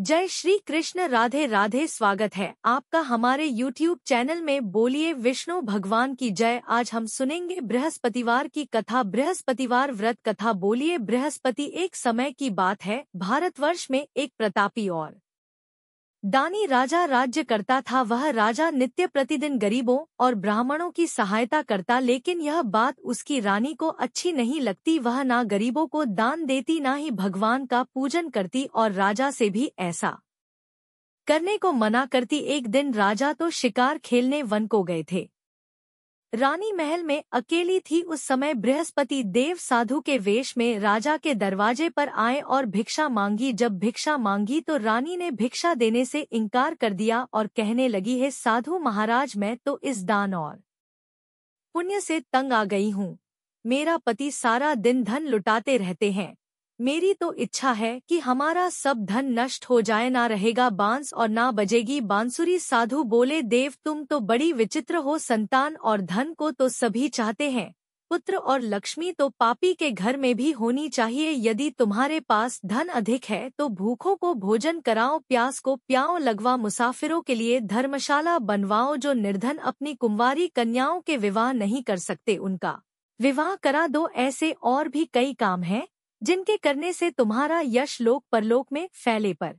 जय श्री कृष्ण। राधे राधे। स्वागत है आपका हमारे YouTube चैनल में। बोलिए विष्णु भगवान की जय। आज हम सुनेंगे बृहस्पतिवार की कथा, बृहस्पतिवार व्रत कथा। बोलिए बृहस्पति। एक समय की बात है, भारतवर्ष में एक प्रतापी और दानी राजा राज्य करता था। वह राजा नित्य प्रतिदिन गरीबों और ब्राह्मणों की सहायता करता, लेकिन यह बात उसकी रानी को अच्छी नहीं लगती। वह ना गरीबों को दान देती, ना ही भगवान का पूजन करती और राजा से भी ऐसा करने को मना करती। एक दिन राजा तो शिकार खेलने वन को गए थे। रानी महल में अकेली थी। उस समय बृहस्पति देव साधु के वेश में राजा के दरवाजे पर आए और भिक्षा मांगी। जब भिक्षा मांगी तो रानी ने भिक्षा देने से इनकार कर दिया और कहने लगी, हे साधु महाराज, मैं तो इस दान और पुण्य से तंग आ गई हूँ। मेरा पति सारा दिन धन लुटाते रहते हैं। मेरी तो इच्छा है कि हमारा सब धन नष्ट हो जाए, ना रहेगा बांस और ना बजेगी बांसुरी। साधु बोले, देव तुम तो बड़ी विचित्र हो। संतान और धन को तो सभी चाहते हैं, पुत्र और लक्ष्मी तो पापी के घर में भी होनी चाहिए। यदि तुम्हारे पास धन अधिक है तो भूखों को भोजन कराओ, प्यास को प्याओ, लगवा मुसाफिरों के लिए धर्मशाला बनवाओ। जो निर्धन अपनी कुंवारी कन्याओं के विवाह नहीं कर सकते, उनका विवाह करा दो। ऐसे और भी कई काम हैं जिनके करने से तुम्हारा यश लोक परलोक में फैले। पर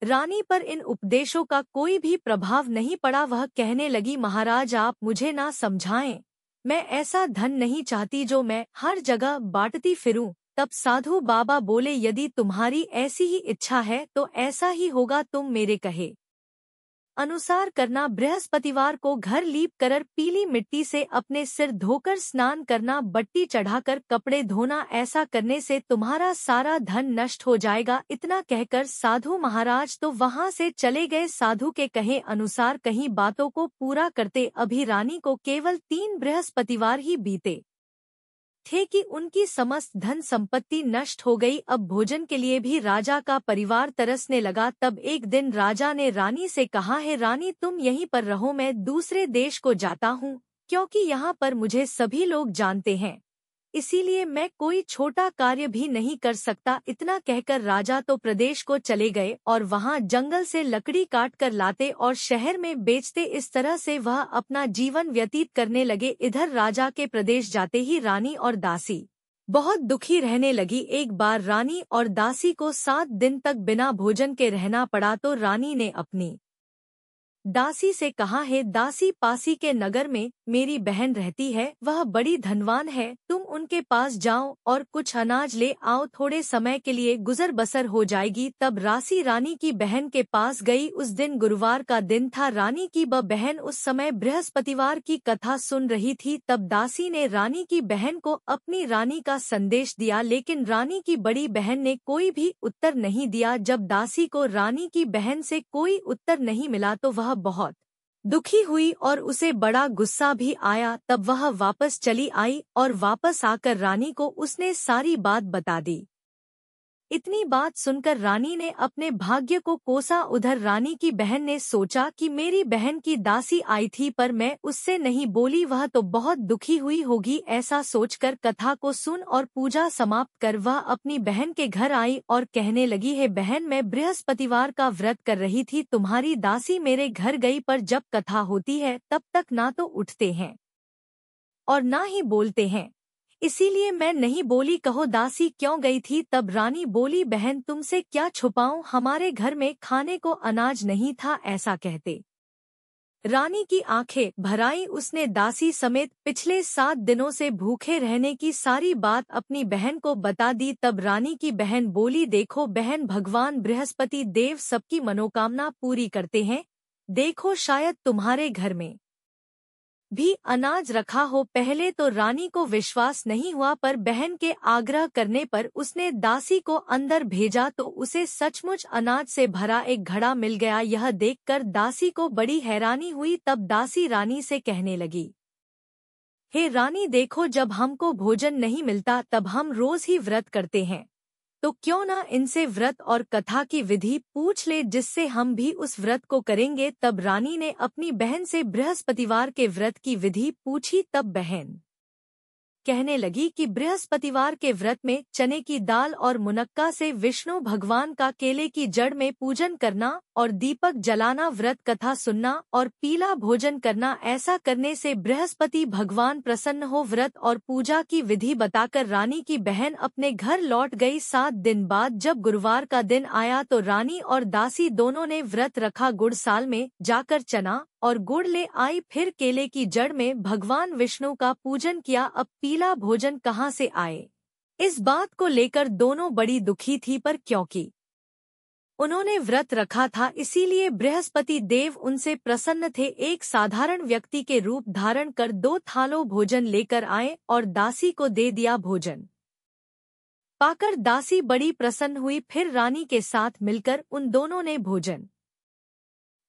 रानी पर इन उपदेशों का कोई भी प्रभाव नहीं पड़ा। वह कहने लगी, महाराज आप मुझे ना समझाएं। मैं ऐसा धन नहीं चाहती जो मैं हर जगह बांटती फिरूं। तब साधु बाबा बोले, यदि तुम्हारी ऐसी ही इच्छा है तो ऐसा ही होगा। तुम मेरे कहे अनुसार करना। बृहस्पतिवार को घर लीप कर पीली मिट्टी से अपने सिर धोकर स्नान करना, बट्टी चढ़ाकर कपड़े धोना। ऐसा करने से तुम्हारा सारा धन नष्ट हो जाएगा। इतना कहकर साधु महाराज तो वहां से चले गए। साधु के कहे अनुसार कहीं बातों को पूरा करते अभी रानी को केवल 3 बृहस्पतिवार ही बीते थे कि उनकी समस्त धन संपत्ति नष्ट हो गई। अब भोजन के लिए भी राजा का परिवार तरसने लगा। तब एक दिन राजा ने रानी से कहा, है रानी तुम यहीं पर रहो, मैं दूसरे देश को जाता हूँ, क्योंकि यहाँ पर मुझे सभी लोग जानते हैं, इसीलिए मैं कोई छोटा कार्य भी नहीं कर सकता। इतना कहकर राजा तो प्रदेश को चले गए और वहां जंगल से लकड़ी काट कर लाते और शहर में बेचते। इस तरह से वह अपना जीवन व्यतीत करने लगे। इधर राजा के प्रदेश जाते ही रानी और दासी बहुत दुखी रहने लगी। एक बार रानी और दासी को 7 दिन तक बिना भोजन के रहना पड़ा। तो रानी ने अपनी दासी से कहा, है दासी, पासी के नगर में मेरी बहन रहती है, वह बड़ी धनवान है। तुम उनके पास जाओ और कुछ अनाज ले आओ, थोड़े समय के लिए गुजर बसर हो जाएगी। तब दासी रानी की बहन के पास गई। उस दिन गुरुवार का दिन था। रानी की बहन उस समय बृहस्पतिवार की कथा सुन रही थी। तब दासी ने रानी की बहन को अपनी रानी का संदेश दिया, लेकिन रानी की बड़ी बहन ने कोई भी उत्तर नहीं दिया। जब दासी को रानी की बहन से कोई उत्तर नहीं मिला तो वह बहुत दुखी हुई और उसे बड़ा गुस्सा भी आया। तब वह वापस चली आई और वापस आकर रानी को उसने सारी बात बता दी। इतनी बात सुनकर रानी ने अपने भाग्य को कोसा। उधर रानी की बहन ने सोचा कि मेरी बहन की दासी आई थी पर मैं उससे नहीं बोली, वह तो बहुत दुखी हुई होगी। ऐसा सोचकर कथा को सुन और पूजा समाप्त कर वह अपनी बहन के घर आई और कहने लगी, है बहन, मैं बृहस्पतिवार का व्रत कर रही थी, तुम्हारी दासी मेरे घर गई, पर जब कथा होती है तब तक ना तो उठते हैं और ना ही बोलते हैं, इसीलिए मैं नहीं बोली। कहो दासी क्यों गई थी? तब रानी बोली, बहन तुमसे क्या छुपाऊं, हमारे घर में खाने को अनाज नहीं था। ऐसा कहते रानी की आंखें भर आईं। उसने दासी समेत पिछले 7 दिनों से भूखे रहने की सारी बात अपनी बहन को बता दी। तब रानी की बहन बोली, देखो बहन, भगवान बृहस्पति देव सबकी मनोकामना पूरी करते हैं। देखो शायद तुम्हारे घर में भी अनाज रखा हो। पहले तो रानी को विश्वास नहीं हुआ, पर बहन के आग्रह करने पर उसने दासी को अंदर भेजा तो उसे सचमुच अनाज से भरा एक घड़ा मिल गया। यह देखकर दासी को बड़ी हैरानी हुई। तब दासी रानी से कहने लगी, हे रानी देखो, जब हमको भोजन नहीं मिलता तब हम रोज ही व्रत करते हैं, तो क्यों ना इनसे व्रत और कथा की विधि पूछ ले, जिससे हम भी उस व्रत को करेंगे। तब रानी ने अपनी बहन से बृहस्पतिवार के व्रत की विधि पूछी। तब बहन कहने लगी कि बृहस्पतिवार के व्रत में चने की दाल और मुनक्का से विष्णु भगवान का केले की जड़ में पूजन करना और दीपक जलाना, व्रत कथा सुनना और पीला भोजन करना, ऐसा करने से बृहस्पति भगवान प्रसन्न हो। व्रत और पूजा की विधि बताकर रानी की बहन अपने घर लौट गई। 7 दिन बाद जब गुरुवार का दिन आया तो रानी और दासी दोनों ने व्रत रखा। गुड़साल में जाकर चना और गुड़ ले आई, फिर केले की जड़ में भगवान विष्णु का पूजन किया। अब पीला भोजन कहाँ से आए, इस बात को लेकर दोनों बड़ी दुखी थी, पर क्योंकि उन्होंने व्रत रखा था इसीलिए बृहस्पति देव उनसे प्रसन्न थे। एक साधारण व्यक्ति के रूप धारण कर 2 थालों भोजन लेकर आए और दासी को दे दिया। भोजन पाकर दासी बड़ी प्रसन्न हुई। फिर रानी के साथ मिलकर उन दोनों ने भोजन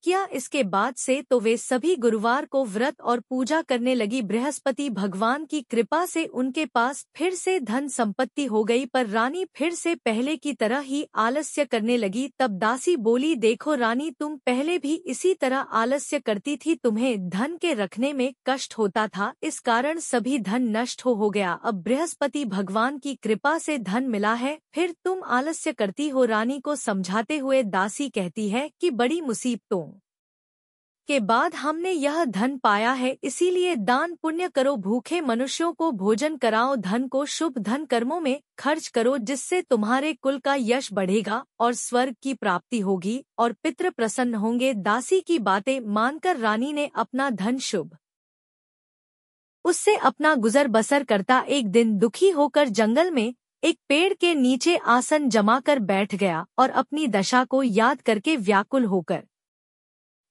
किया। इसके बाद से तो वे सभी गुरुवार को व्रत और पूजा करने लगी। बृहस्पति भगवान की कृपा से उनके पास फिर से धन संपत्ति हो गई, पर रानी फिर से पहले की तरह ही आलस्य करने लगी। तब दासी बोली, देखो रानी, तुम पहले भी इसी तरह आलस्य करती थी, तुम्हें धन के रखने में कष्ट होता था, इस कारण सभी धन नष्ट हो गया। अब बृहस्पति भगवान की कृपा से धन मिला है, फिर तुम आलस्य करती हो। रानी को समझाते हुए दासी कहती है कि बड़ी मुसीबतों के बाद हमने यह धन पाया है, इसीलिए दान पुण्य करो, भूखे मनुष्यों को भोजन कराओ, धन को शुभ धन कर्मों में खर्च करो, जिससे तुम्हारे कुल का यश बढ़ेगा और स्वर्ग की प्राप्ति होगी और पितृ प्रसन्न होंगे। दासी की बातें मानकर रानी ने अपना धन शुभ उससे अपना गुजर बसर करता एक दिन दुखी होकर जंगल में एक पेड़ के नीचे आसन जमाकर बैठ गया और अपनी दशा को याद करके व्याकुल होकर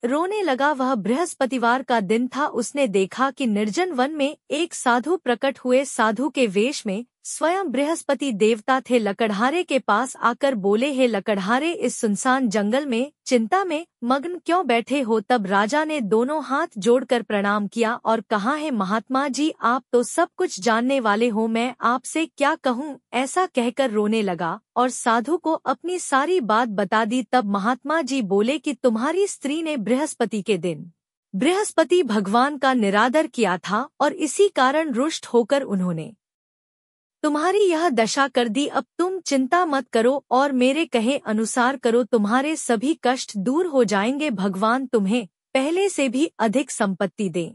रोने लगा। वह बृहस्पतिवार का दिन था। उसने देखा कि निर्जन वन में एक साधु प्रकट हुए। साधु के वेश में स्वयं बृहस्पति देवता थे। लकड़हारे के पास आकर बोले, हे लकड़हारे, इस सुनसान जंगल में चिंता में मग्न क्यों बैठे हो? तब राजा ने दोनों हाथ जोड़कर प्रणाम किया और कहा, है महात्मा जी, आप तो सब कुछ जानने वाले हो, मैं आपसे क्या कहूँ? ऐसा कहकर रोने लगा और साधु को अपनी सारी बात बता दी। तब महात्मा जी बोले कि तुम्हारी स्त्री ने बृहस्पति के दिन बृहस्पति भगवान का निरादर किया था और इसी कारण रुष्ट होकर उन्होंने तुम्हारी यह दशा कर दी। अब तुम चिंता मत करो और मेरे कहे अनुसार करो, तुम्हारे सभी कष्ट दूर हो जाएंगे। भगवान तुम्हें पहले से भी अधिक संपत्ति दें।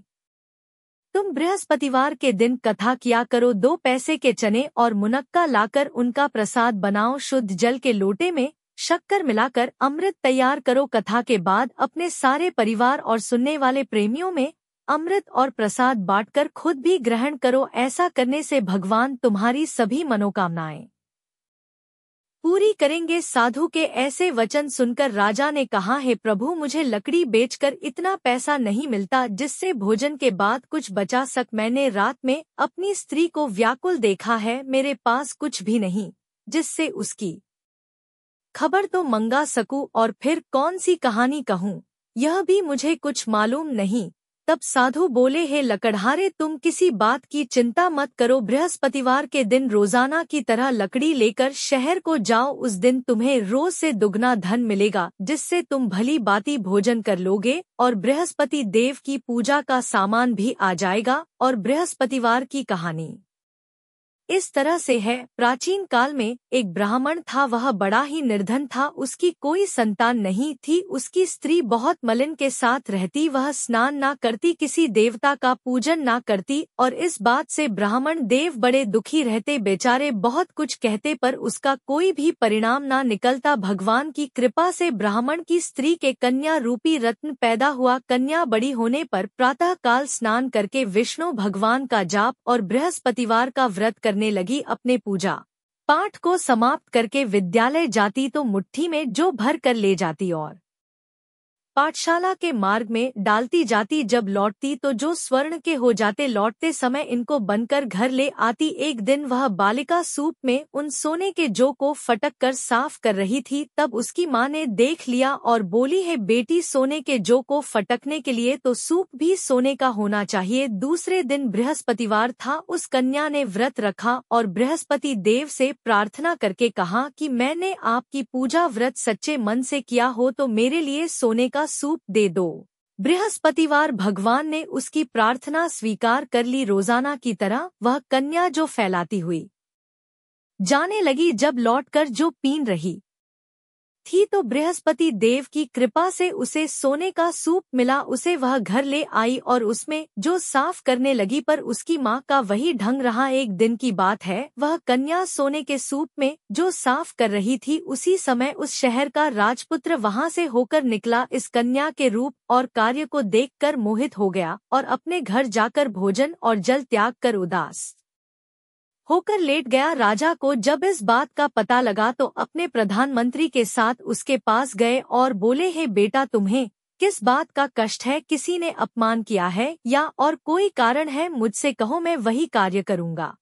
तुम बृहस्पतिवार के दिन कथा किया करो। 2 पैसे के चने और मुनक्का लाकर उनका प्रसाद बनाओ। शुद्ध जल के लोटे में शक्कर मिलाकर अमृत तैयार करो। कथा के बाद अपने सारे परिवार और सुनने वाले प्रेमियों में अमृत और प्रसाद बांटकर खुद भी ग्रहण करो। ऐसा करने से भगवान तुम्हारी सभी मनोकामनाएं पूरी करेंगे। साधु के ऐसे वचन सुनकर राजा ने कहा, हे प्रभु, मुझे लकड़ी बेचकर इतना पैसा नहीं मिलता जिससे भोजन के बाद कुछ बचा सक। मैंने रात में अपनी स्त्री को व्याकुल देखा है, मेरे पास कुछ भी नहीं जिससे उसकी खबर तो मंगा सकूं, और फिर कौन सी कहानी कहूं, यह भी मुझे कुछ मालूम नहीं। तब साधु बोले, हे लकड़हारे, तुम किसी बात की चिंता मत करो। बृहस्पतिवार के दिन रोजाना की तरह लकड़ी लेकर शहर को जाओ। उस दिन तुम्हें रोज से दुगना धन मिलेगा, जिससे तुम भली बाती भोजन कर लोगे और बृहस्पति देव की पूजा का सामान भी आ जाएगा। और बृहस्पतिवार की कहानी इस तरह से है। प्राचीन काल में एक ब्राह्मण था, वह बड़ा ही निर्धन था, उसकी कोई संतान नहीं थी। उसकी स्त्री बहुत मलिन के साथ रहती, वह स्नान ना करती, किसी देवता का पूजन ना करती, और इस बात से ब्राह्मण देव बड़े दुखी रहते। बेचारे बहुत कुछ कहते पर उसका कोई भी परिणाम ना निकलता। भगवान की कृपा से ब्राह्मण की स्त्री के कन्या रूपी रत्न पैदा हुआ। कन्या बड़ी होने पर प्रातः काल स्नान करके विष्णु भगवान का जाप और बृहस्पतिवार का व्रत करने लगी। अपने पूजा पाठ को समाप्त करके विद्यालय जाती तो मुट्ठी में जो भर कर ले जाती और पाठशाला के मार्ग में डालती जाती। जब लौटती तो जो स्वर्ण के हो जाते। लौटते समय इनको बनकर घर ले आती। एक दिन वह बालिका सूप में उन सोने के जौ को फटक कर साफ कर रही थी। तब उसकी माँ ने देख लिया और बोली, है बेटी, सोने के जौ को फटकने के लिए तो सूप भी सोने का होना चाहिए। दूसरे दिन बृहस्पतिवार था। उस कन्या ने व्रत रखा और बृहस्पति देव से प्रार्थना करके कहा कि मैंने आपकी पूजा व्रत सच्चे मन से किया हो तो मेरे लिए सोने का सूप दे दो। बृहस्पतिवार भगवान ने उसकी प्रार्थना स्वीकार कर ली। रोजाना की तरह वह कन्या जो फैलाती हुई जाने लगी। जब लौटकर जो पीन रही थी तो बृहस्पति देव की कृपा से उसे सोने का सूप मिला। उसे वह घर ले आई और उसमें जो साफ करने लगी, पर उसकी माँ का वही ढंग रहा। एक दिन की बात है, वह कन्या सोने के सूप में जो साफ कर रही थी, उसी समय उस शहर का राजपुत्र वहां से होकर निकला। इस कन्या के रूप और कार्य को देखकर मोहित हो गया और अपने घर जाकर भोजन और जल त्याग कर उदास होकर लेट गया। राजा को जब इस बात का पता लगा तो अपने प्रधानमंत्री के साथ उसके पास गए और बोले, हे बेटा, तुम्हें किस बात का कष्ट है? किसी ने अपमान किया है या और कोई कारण है? मुझसे कहो, मैं वही कार्य करूँगा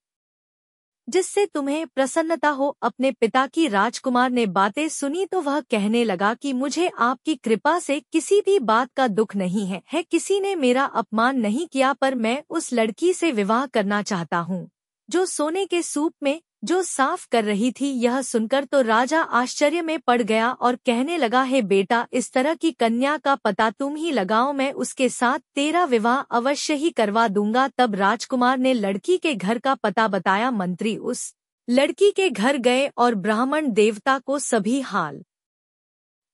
जिससे तुम्हें प्रसन्नता हो। अपने पिता की राजकुमार ने बातें सुनी तो वह कहने लगा कि मुझे आपकी कृपा से किसी भी बात का दुख नहीं है। किसी ने मेरा अपमान नहीं किया, पर मैं उस लड़की से विवाह करना चाहता हूँ जो सोने के सूप में जो साफ कर रही थी। यह सुनकर तो राजा आश्चर्य में पड़ गया और कहने लगा, हे बेटा, इस तरह की कन्या का पता तुम ही लगाओ, मैं उसके साथ तेरा विवाह अवश्य ही करवा दूंगा। तब राजकुमार ने लड़की के घर का पता बताया। मंत्री उस लड़की के घर गए और ब्राह्मण देवता को सभी हाल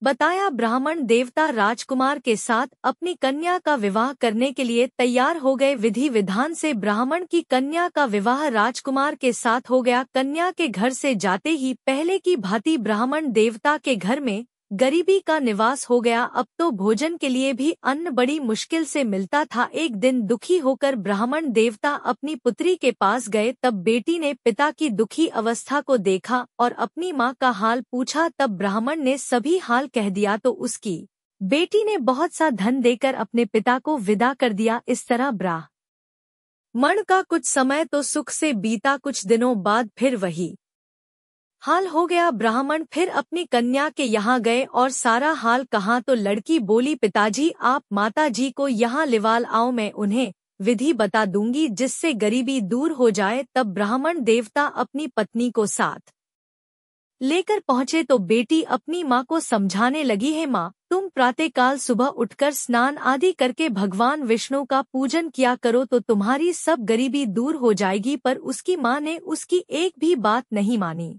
बताया। ब्राह्मण देवता राजकुमार के साथ अपनी कन्या का विवाह करने के लिए तैयार हो गए। विधि विधान से ब्राह्मण की कन्या का विवाह राजकुमार के साथ हो गया। कन्या के घर से जाते ही पहले की भांति ब्राह्मण देवता के घर में गरीबी का निवास हो गया। अब तो भोजन के लिए भी अन्न बड़ी मुश्किल से मिलता था। एक दिन दुखी होकर ब्राह्मण देवता अपनी पुत्री के पास गए। तब बेटी ने पिता की दुखी अवस्था को देखा और अपनी माँ का हाल पूछा। तब ब्राह्मण ने सभी हाल कह दिया तो उसकी बेटी ने बहुत सा धन देकर अपने पिता को विदा कर दिया। इस तरह ब्राह्मण का कुछ समय तो सुख से बीता। कुछ दिनों बाद फिर वही हाल हो गया। ब्राह्मण फिर अपनी कन्या के यहाँ गए और सारा हाल कहा तो लड़की बोली, पिताजी, आप माताजी को यहाँ लिवाल आओ, मैं उन्हें विधि बता दूंगी जिससे गरीबी दूर हो जाए। तब ब्राह्मण देवता अपनी पत्नी को साथ लेकर पहुँचे तो बेटी अपनी माँ को समझाने लगी, है माँ, तुम प्रातःकाल सुबह उठकर स्नान आदि करके भगवान विष्णु का पूजन किया करो तो तुम्हारी सब गरीबी दूर हो जाएगी। पर उसकी माँ ने उसकी एक भी बात नहीं मानी।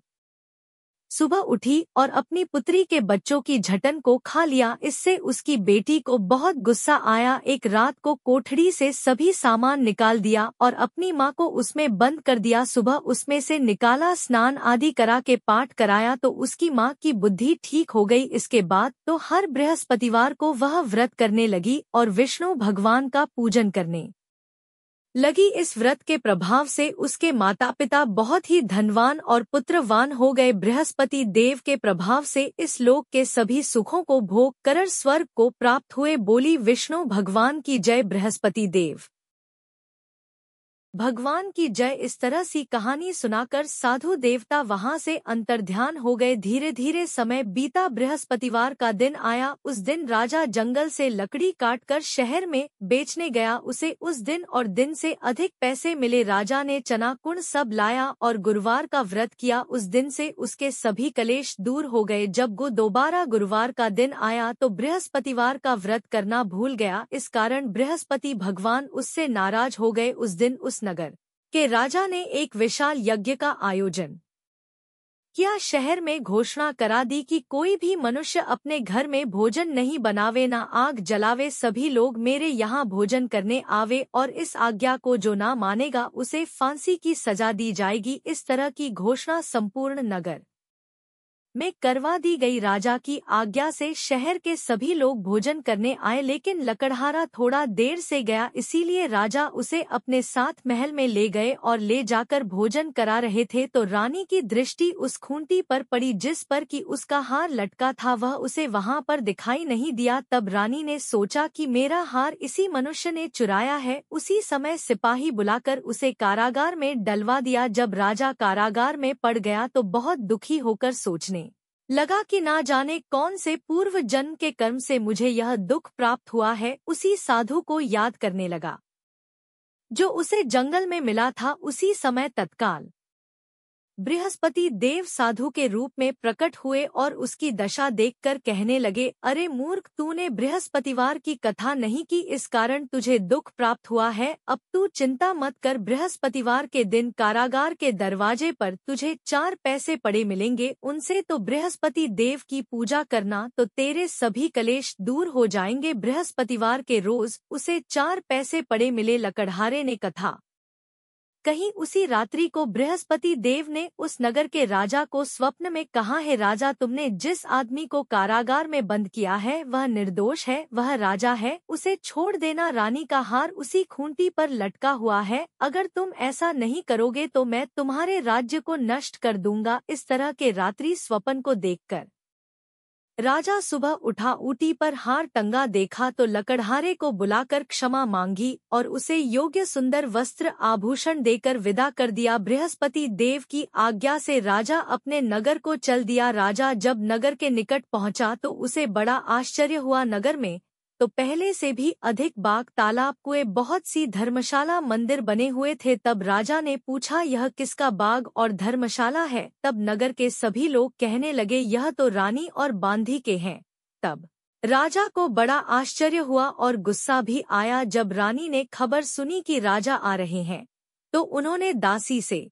सुबह उठी और अपनी पुत्री के बच्चों की झटन को खा लिया। इससे उसकी बेटी को बहुत गुस्सा आया। एक रात को कोठड़ी से सभी सामान निकाल दिया और अपनी माँ को उसमें बंद कर दिया। सुबह उसमें से निकाला, स्नान आदि करा के पाठ कराया तो उसकी माँ की बुद्धि ठीक हो गई। इसके बाद तो हर बृहस्पतिवार को वह व्रत करने लगी और विष्णु भगवान का पूजन करने लगी। इस व्रत के प्रभाव से उसके माता पिता बहुत ही धनवान और पुत्रवान हो गए। बृहस्पति देव के प्रभाव से इस लोक के सभी सुखों को भोग कर स्वर्ग को प्राप्त हुए। बोली विष्णु भगवान की जय, बृहस्पति देव भगवान की जय। इस तरह सी कहानी सुनाकर साधु देवता वहां से अंतर्ध्यान हो गए। धीरे धीरे समय बीता। बृहस्पतिवार का दिन आया। उस दिन राजा जंगल से लकड़ी काटकर शहर में बेचने गया। उसे उस दिन और दिन से अधिक पैसे मिले। राजा ने चना कुण सब लाया और गुरुवार का व्रत किया। उस दिन से उसके सभी कलेश दूर हो गए। जब दोबारा गुरुवार का दिन आया तो बृहस्पतिवार का व्रत करना भूल गया। इस कारण बृहस्पति भगवान उससे नाराज हो गए। उस दिन उस नगर के राजा ने एक विशाल यज्ञ का आयोजन किया। शहर में घोषणा करा दी कि कोई भी मनुष्य अपने घर में भोजन नहीं बनावे, ना आग जलावे। सभी लोग मेरे यहाँ भोजन करने आवे और इस आज्ञा को जो ना मानेगा उसे फांसी की सजा दी जाएगी। इस तरह की घोषणा संपूर्ण नगर में करवा दी गई। राजा की आज्ञा से शहर के सभी लोग भोजन करने आए, लेकिन लकड़हारा थोड़ा देर से गया, इसीलिए राजा उसे अपने साथ महल में ले गए और ले जाकर भोजन करा रहे थे तो रानी की दृष्टि उस खूंटी पर पड़ी जिस पर कि उसका हार लटका था। वह उसे वहां पर दिखाई नहीं दिया। तब रानी ने सोचा कि मेरा हार इसी मनुष्य ने चुराया है। उसी समय सिपाही बुलाकर उसे कारागार में डलवा दिया। जब राजा कारागार में पड़ गया तो बहुत दुखी होकर सोचने लगा कि ना जाने कौन से पूर्व जन्म के कर्म से मुझे यह दुख प्राप्त हुआ है। उसी साधु को याद करने लगा जो उसे जंगल में मिला था। उसी समय तत्काल बृहस्पति देव साधु के रूप में प्रकट हुए और उसकी दशा देखकर कहने लगे, अरे मूर्ख, तूने बृहस्पतिवार की कथा नहीं की, इस कारण तुझे दुख प्राप्त हुआ है। अब तू चिंता मत कर, बृहस्पतिवार के दिन कारागार के दरवाजे पर तुझे 4 पैसे पड़े मिलेंगे, उनसे तो बृहस्पति देव की पूजा करना तो तेरे सभी कलेश दूर हो जाएंगे। बृहस्पतिवार के रोज उसे 4 पैसे पड़े मिले। लकड़हारे ने कथा कहीं उसी रात्रि को बृहस्पति देव ने उस नगर के राजा को स्वप्न में कहा है, राजा, तुमने जिस आदमी को कारागार में बंद किया है वह निर्दोष है, वह राजा है, उसे छोड़ देना। रानी का हार उसी खूंटी पर लटका हुआ है, अगर तुम ऐसा नहीं करोगे तो मैं तुम्हारे राज्य को नष्ट कर दूंगा। इस तरह के रात्रि स्वप्न को देखकर राजा सुबह उठा, ऊटी पर हार टंगा देखा तो लकड़हारे को बुलाकर क्षमा मांगी और उसे योग्य सुंदर वस्त्र आभूषण देकर विदा कर दिया। बृहस्पति देव की आज्ञा से राजा अपने नगर को चल दिया। राजा जब नगर के निकट पहुंचा तो उसे बड़ा आश्चर्य हुआ। नगर में तो पहले से भी अधिक बाग, तालाब, कुएं, बहुत सी धर्मशाला, मंदिर बने हुए थे। तब राजा ने पूछा, यह किसका बाग और धर्मशाला है? तब नगर के सभी लोग कहने लगे, यह तो रानी और बांधी के हैं। तब राजा को बड़ा आश्चर्य हुआ और गुस्सा भी आया। जब रानी ने खबर सुनी कि राजा आ रहे हैं तो उन्होंने दासी से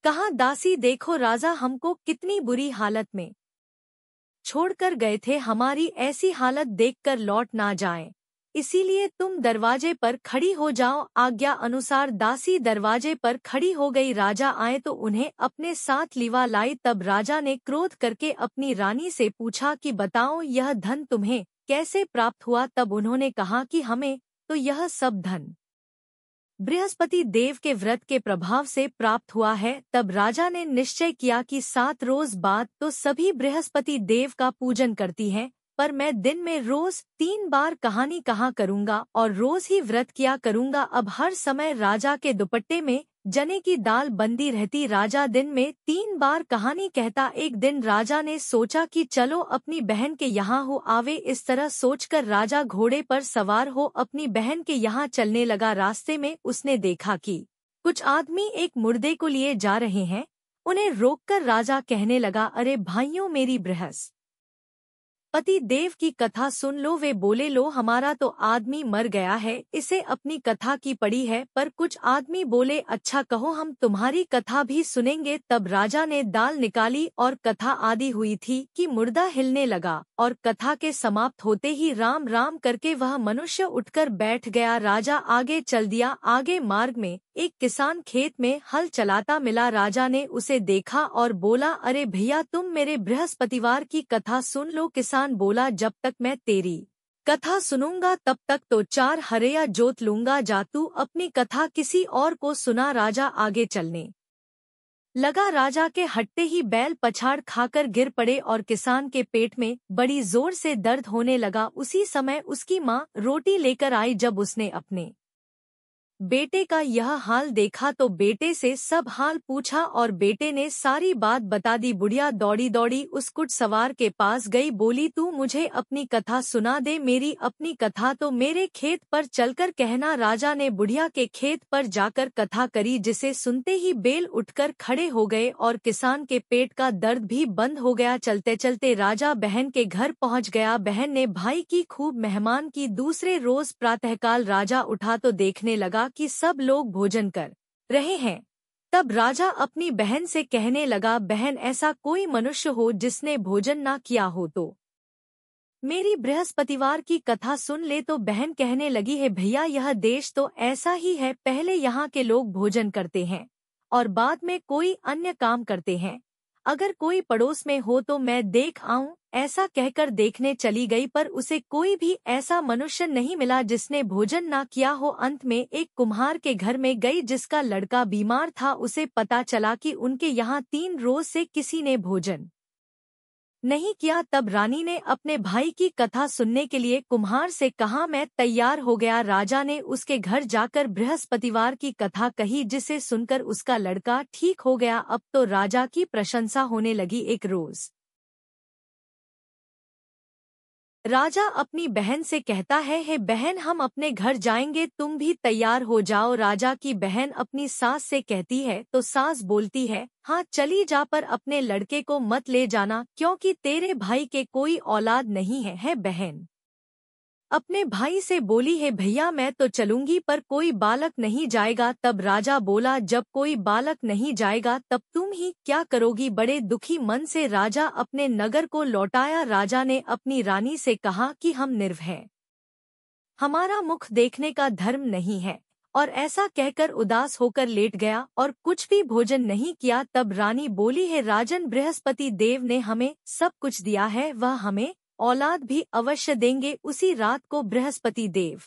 कहा, दासी देखो, राजा हमको कितनी बुरी हालत में छोड़कर गए थे, हमारी ऐसी हालत देखकर लौट ना जाएं, इसीलिए तुम दरवाजे पर खड़ी हो जाओ। आज्ञा अनुसार दासी दरवाजे पर खड़ी हो गई। राजा आए तो उन्हें अपने साथ लिवा लाई। तब राजा ने क्रोध करके अपनी रानी से पूछा कि बताओ, यह धन तुम्हें कैसे प्राप्त हुआ? तब उन्होंने कहा कि हमें तो यह सब धन बृहस्पति देव के व्रत के प्रभाव से प्राप्त हुआ है। तब राजा ने निश्चय किया कि 7 रोज बाद तो सभी बृहस्पति देव का पूजन करती हैं, पर मैं दिन में रोज 3 बार कहानी कहा करूंगा और रोज ही व्रत किया करूंगा। अब हर समय राजा के दुपट्टे में जने की दाल बंदी रहती। राजा दिन में 3 बार कहानी कहता। एक दिन राजा ने सोचा कि चलो अपनी बहन के यहाँ हो आवे। इस तरह सोचकर राजा घोड़े पर सवार हो अपनी बहन के यहाँ चलने लगा। रास्ते में उसने देखा कि कुछ आदमी एक मुर्दे को लिए जा रहे हैं। उन्हें रोककर राजा कहने लगा, अरे भाइयों, मेरी बृहस्पति देव की कथा सुन लो। वे बोले, लो, हमारा तो आदमी मर गया है, इसे अपनी कथा की पड़ी है। पर कुछ आदमी बोले, अच्छा कहो, हम तुम्हारी कथा भी सुनेंगे। तब राजा ने दाल निकाली और कथा आदि हुई थी कि मुर्दा हिलने लगा और कथा के समाप्त होते ही राम राम करके वह मनुष्य उठकर बैठ गया। राजा आगे चल दिया। आगे मार्ग में एक किसान खेत में हल चलाता मिला। राजा ने उसे देखा और बोला, अरे भैया, तुम मेरे बृहस्पतिवार की कथा सुन लो। किसान बोला, जब तक मैं तेरी कथा सुनूंगा तब तक तो 4 हरया जोत लूंगा, जा तू अपनी कथा किसी और को सुना। राजा आगे चलने लगा। राजा के हटते ही बैल पछाड़ खाकर गिर पड़े और किसान के पेट में बड़ी जोर से दर्द होने लगा। उसी समय उसकी माँ रोटी लेकर आई। जब उसने अपने बेटे का यह हाल देखा तो बेटे से सब हाल पूछा और बेटे ने सारी बात बता दी। बुढ़िया दौड़ी दौड़ी उस कुट सवार के पास गई, बोली, तू मुझे अपनी कथा सुना दे। मेरी अपनी कथा तो मेरे खेत पर चलकर कहना। राजा ने बुढ़िया के खेत पर जाकर कथा करी, जिसे सुनते ही बैल उठकर खड़े हो गए और किसान के पेट का दर्द भी बंद हो गया। चलते चलते राजा बहन के घर पहुंच गया। बहन ने भाई की खूब मेहमान की। दूसरे रोज प्रातःकाल राजा उठा तो देखने लगा कि सब लोग भोजन कर रहे हैं। तब राजा अपनी बहन से कहने लगा, बहन, ऐसा कोई मनुष्य हो जिसने भोजन ना किया हो तो मेरी बृहस्पतिवार की कथा सुन ले। तो बहन कहने लगी, है भैया, यह देश तो ऐसा ही है, पहले यहाँ के लोग भोजन करते हैं और बाद में कोई अन्य काम करते हैं। अगर कोई पड़ोस में हो तो मैं देख आऊं। ऐसा कहकर देखने चली गई, पर उसे कोई भी ऐसा मनुष्य नहीं मिला जिसने भोजन ना किया हो। अंत में एक कुम्हार के घर में गई जिसका लड़का बीमार था। उसे पता चला कि उनके यहाँ 3 रोज से किसी ने भोजन नहीं किया। तब रानी ने अपने भाई की कथा सुनने के लिए कुम्हार से कहा, मैं तैयार हो गया। राजा ने उसके घर जाकर बृहस्पतिवार की कथा कही, जिसे सुनकर उसका लड़का ठीक हो गया। अब तो राजा की प्रशंसा होने लगी। एक रोज राजा अपनी बहन से कहता है, हे बहन, हम अपने घर जाएंगे, तुम भी तैयार हो जाओ। राजा की बहन अपनी सास से कहती है तो सास बोलती है, हाँ चली जा, पर अपने लड़के को मत ले जाना क्योंकि तेरे भाई के कोई औलाद नहीं है बहन अपने भाई से बोली, है भैया मैं तो चलूंगी पर कोई बालक नहीं जाएगा। तब राजा बोला, जब कोई बालक नहीं जाएगा तब तुम ही क्या करोगी। बड़े दुखी मन से राजा अपने नगर को लौटाया। राजा ने अपनी रानी से कहा कि हम निर्भय हैं, हमारा मुख देखने का धर्म नहीं है, और ऐसा कहकर उदास होकर लेट गया और कुछ भी भोजन नहीं किया। तब रानी बोली, है राजन, बृहस्पति देव ने हमें सब कुछ दिया है, वह हमें औलाद भी अवश्य देंगे। उसी रात को बृहस्पति देव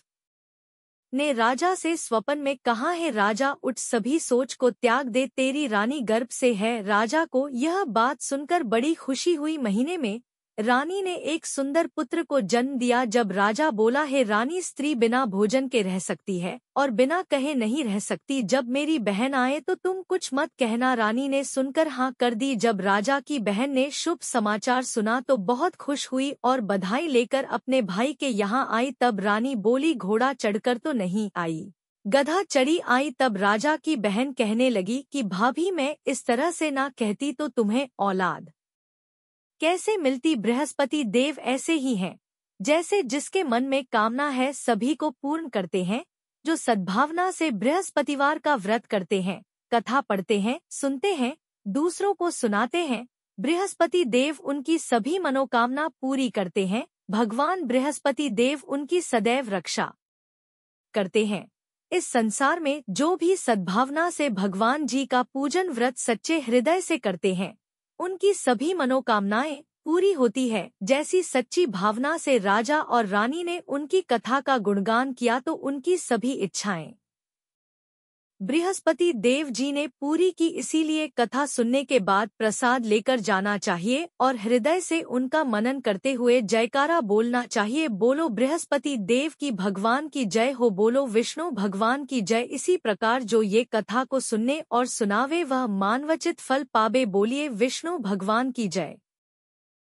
ने राजा से स्वप्न में कहा, है राजा उठ, सभी सोच को त्याग दे, तेरी रानी गर्भ से है। राजा को यह बात सुनकर बड़ी खुशी हुई। महीने में रानी ने एक सुंदर पुत्र को जन्म दिया। जब राजा बोला, है रानी, स्त्री बिना भोजन के रह सकती है और बिना कहे नहीं रह सकती, जब मेरी बहन आए तो तुम कुछ मत कहना। रानी ने सुनकर हाँ कर दी। जब राजा की बहन ने शुभ समाचार सुना तो बहुत खुश हुई और बधाई लेकर अपने भाई के यहाँ आई। तब रानी बोली, घोड़ा चढ़कर तो नहीं आई, गधा चढ़ी आई। तब राजा की बहन कहने लगी कि भाभी, मैं इस तरह से ना कहती तो तुम्हें औलाद कैसे मिलती। बृहस्पति देव ऐसे ही हैं, जैसे जिसके मन में कामना है सभी को पूर्ण करते हैं। जो सद्भावना से बृहस्पतिवार का व्रत करते हैं, कथा पढ़ते हैं, सुनते हैं, दूसरों को सुनाते हैं, बृहस्पति देव उनकी सभी मनोकामना पूरी करते हैं। भगवान बृहस्पति देव उनकी सदैव रक्षा करते हैं। इस संसार में जो भी सद्भावना से भगवान जी का पूजन व्रत सच्चे हृदय से करते हैं, उनकी सभी मनोकामनाएं पूरी होती है। जैसी सच्ची भावना से राजा और रानी ने उनकी कथा का गुणगान किया तो उनकी सभी इच्छाएं बृहस्पति देव जी ने पूरी की। इसीलिए कथा सुनने के बाद प्रसाद लेकर जाना चाहिए और हृदय से उनका मनन करते हुए जयकारा बोलना चाहिए। बोलो बृहस्पति देव की भगवान की जय हो, बोलो विष्णु भगवान की जय। इसी प्रकार जो ये कथा को सुनने और सुनावे वह मानवचित फल पावे। बोलिए विष्णु भगवान की जय।